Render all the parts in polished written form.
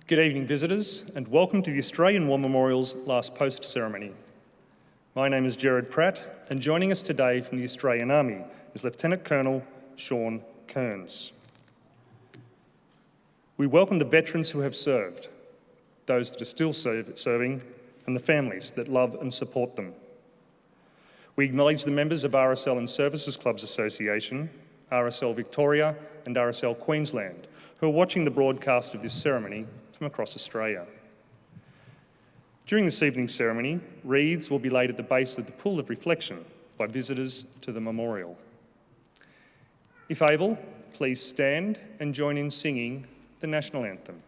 Good evening, visitors, and welcome to the Australian War Memorial's last post ceremony. My name is Gerard Pratt, and joining us today from the Australian Army is Lieutenant Colonel Sean Kearns. We welcome the veterans who have served, those that are still serving, and the families that love and support them. We acknowledge the members of RSL and Services Clubs Association, RSL Victoria and RSL Queensland, who are watching the broadcast of this ceremony from across Australia. During this evening's ceremony, wreaths will be laid at the base of the Pool of Reflection by visitors to the memorial. If able, please stand and join in singing the National Anthem.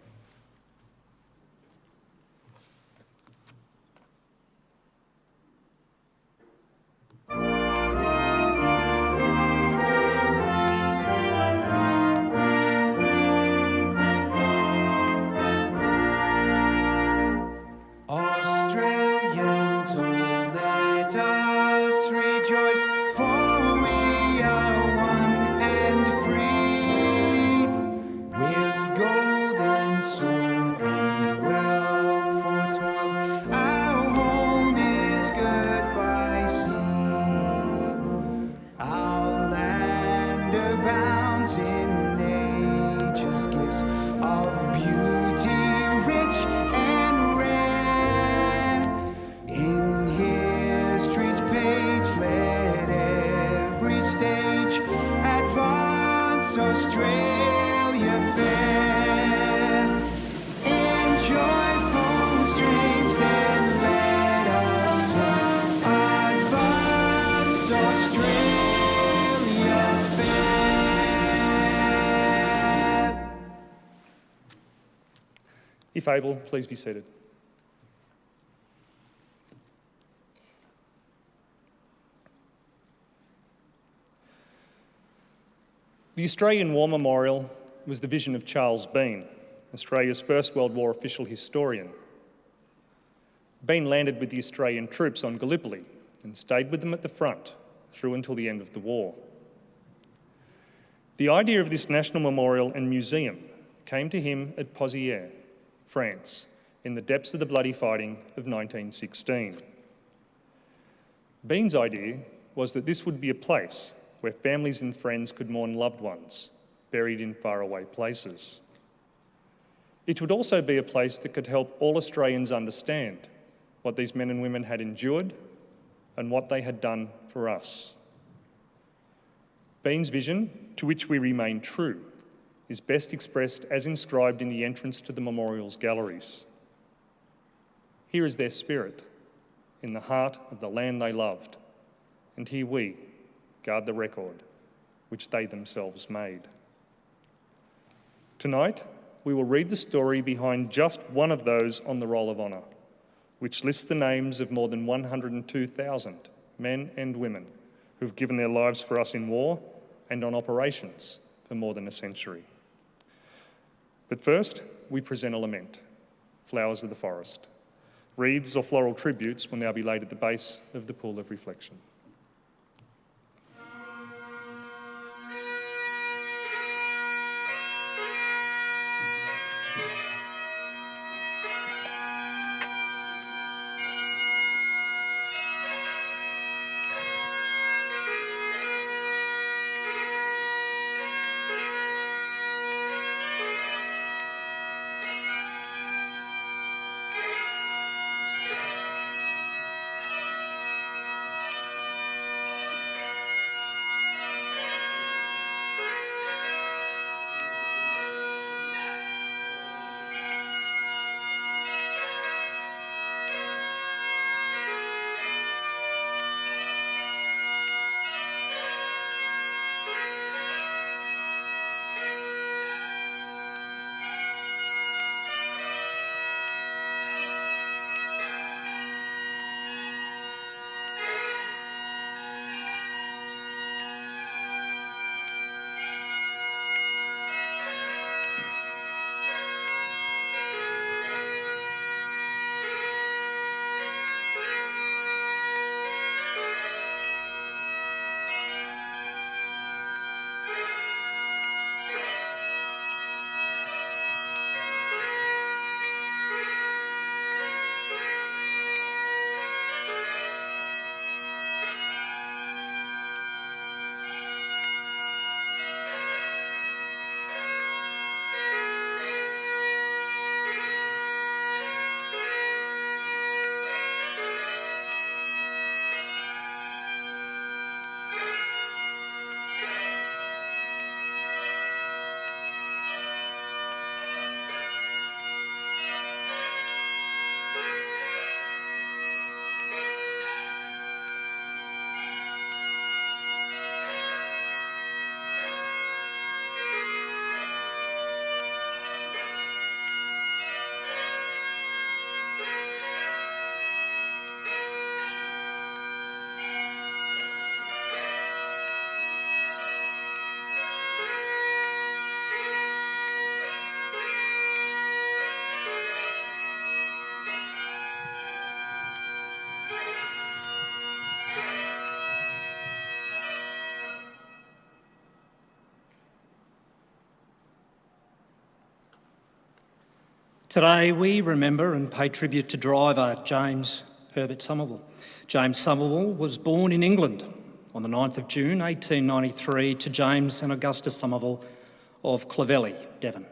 If able, please be seated. The Australian War Memorial was the vision of Charles Bean, Australia's First World War official historian. Bean landed with the Australian troops on Gallipoli and stayed with them at the front through until the end of the war. The idea of this national memorial and museum came to him at Pozières, France, in the depths of the bloody fighting of 1916. Bean's idea was that this would be a place where families and friends could mourn loved ones buried in faraway places. It would also be a place that could help all Australians understand what these men and women had endured and what they had done for us. Bean's vision, to which we remain true, is best expressed as inscribed in the entrance to the memorial's galleries. Here is their spirit, in the heart of the land they loved, and here we guard the record which they themselves made. Tonight, we will read the story behind just one of those on the Roll of Honour, which lists the names of more than 102,000 men and women who've given their lives for us in war and on operations for more than a century. But first, we present a lament, Flowers of the Forest. Wreaths or floral tributes will now be laid at the base of the Pool of Reflection. Today we remember and pay tribute to driver James Herbert Somerville. James Somerville was born in England on the 9th of June 1893 to James and Augusta Somerville of Clovelly, Devon.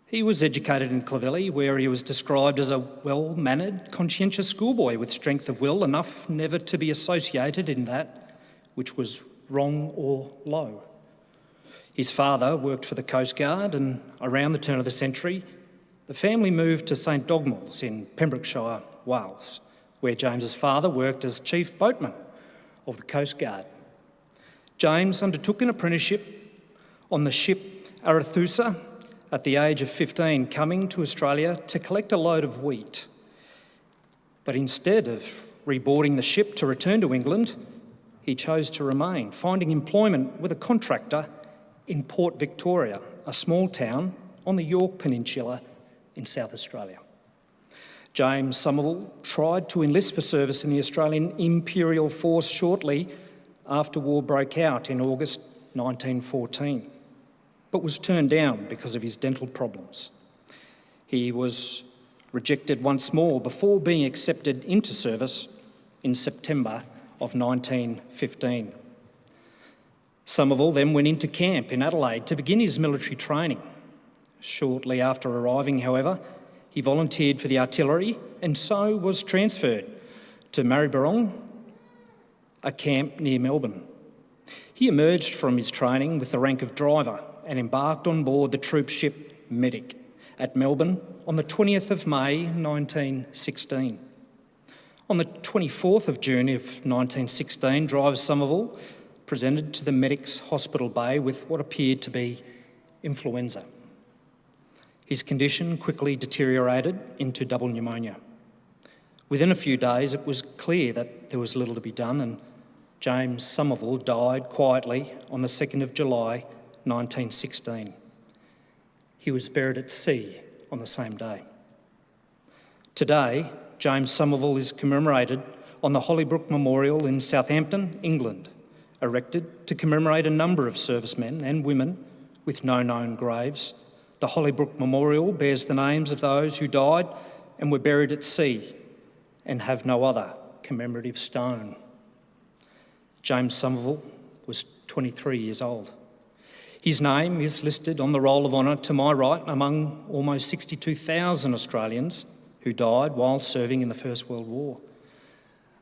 He was educated in Clovelly, where he was described as a well-mannered, conscientious schoolboy with strength of will enough never to be associated in that which was wrong or low. His father worked for the Coast Guard, and around the turn of the century, the family moved to St Dogmell's in Pembrokeshire, Wales, where James's father worked as chief boatman of the Coast Guard. James undertook an apprenticeship on the ship Arethusa at the age of 15, coming to Australia to collect a load of wheat. But instead of reboarding the ship to return to England, he chose to remain, finding employment with a contractor in Port Victoria, a small town on the Yorke Peninsula in South Australia. James Somerville tried to enlist for service in the Australian Imperial Force shortly after war broke out in August 1914, but was turned down because of his dental problems. He was rejected once more before being accepted into service in September of 1915. Somerville then went into camp in Adelaide to begin his military training. Shortly after arriving, however, he volunteered for the artillery and so was transferred to Maribyrnong, a camp near Melbourne. He emerged from his training with the rank of driver and embarked on board the troop ship Medic at Melbourne on the 20th of May 1916. On the 24th of June of 1916, driver Somerville presented to the Medic's hospital bay with what appeared to be influenza. His condition quickly deteriorated into double pneumonia. Within a few days, it was clear that there was little to be done, and James Somerville died quietly on the 2nd of July 1916. He was buried at sea on the same day. Today, James Somerville is commemorated on the Hollybrook Memorial in Southampton, England, erected to commemorate a number of servicemen and women with no known graves. The Hollybrook Memorial bears the names of those who died and were buried at sea and have no other commemorative stone. James Somerville was 23 years old. His name is listed on the Roll of Honour to my right among almost 62,000 Australians who died while serving in the First World War.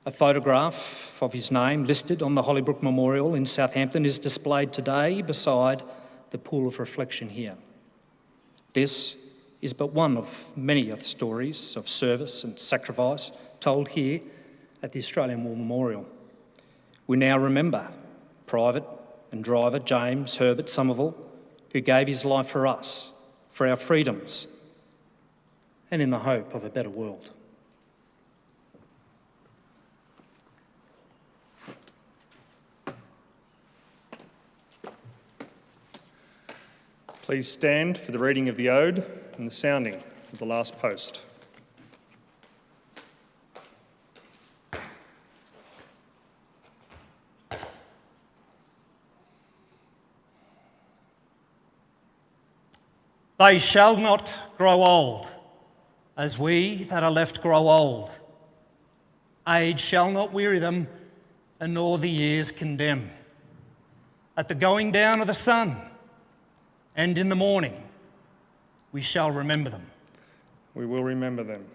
A photograph of his name listed on the Hollybrook Memorial in Southampton is displayed today beside the pool of reflection here. This is but one of many of the stories of service and sacrifice told here at the Australian War Memorial. We now remember Private and Driver James Herbert Somerville, who gave his life for us, for our freedoms, and in the hope of a better world. Please stand for the reading of the Ode and the sounding of the last post. They shall not grow old, as we that are left grow old. Age shall not weary them, and nor the years condemn. At the going down of the sun, and in the morning, we shall remember them. We will remember them.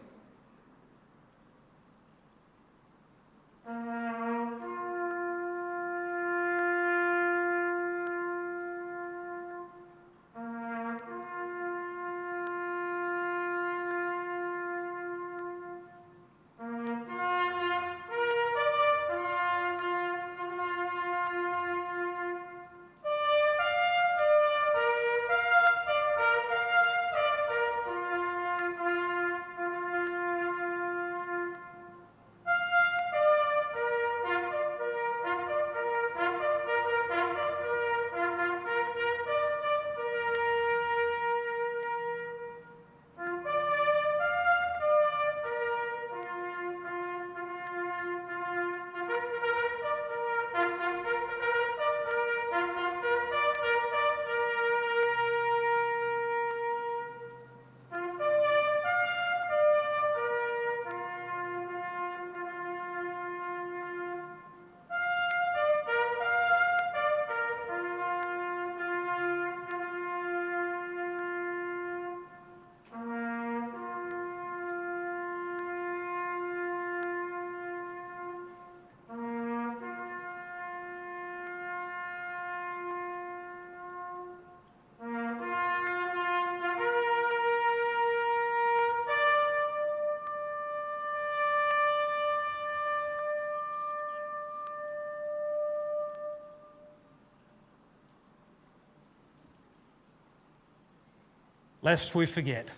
lest we forget.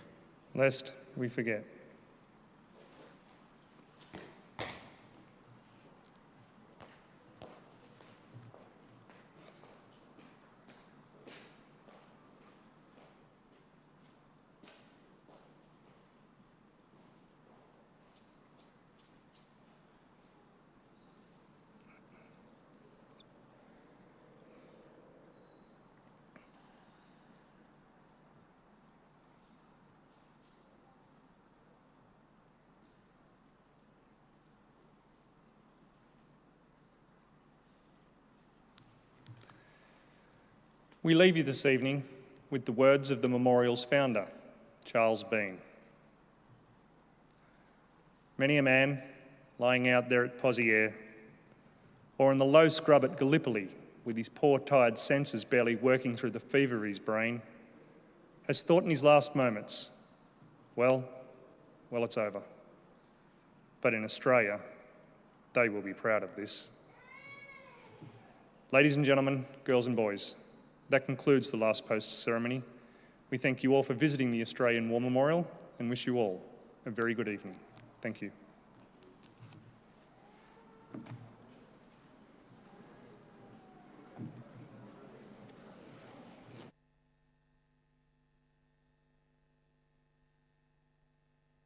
Lest we forget. We leave you this evening with the words of the memorial's founder, Charles Bean. Many a man lying out there at Pozières, or in the low scrub at Gallipoli with his poor tired senses barely working through the fever of his brain, has thought in his last moments, well, it's over. But in Australia, they will be proud of this. Ladies and gentlemen, girls and boys, that concludes the last post ceremony. We thank you all for visiting the Australian War Memorial and wish you all a very good evening. Thank you.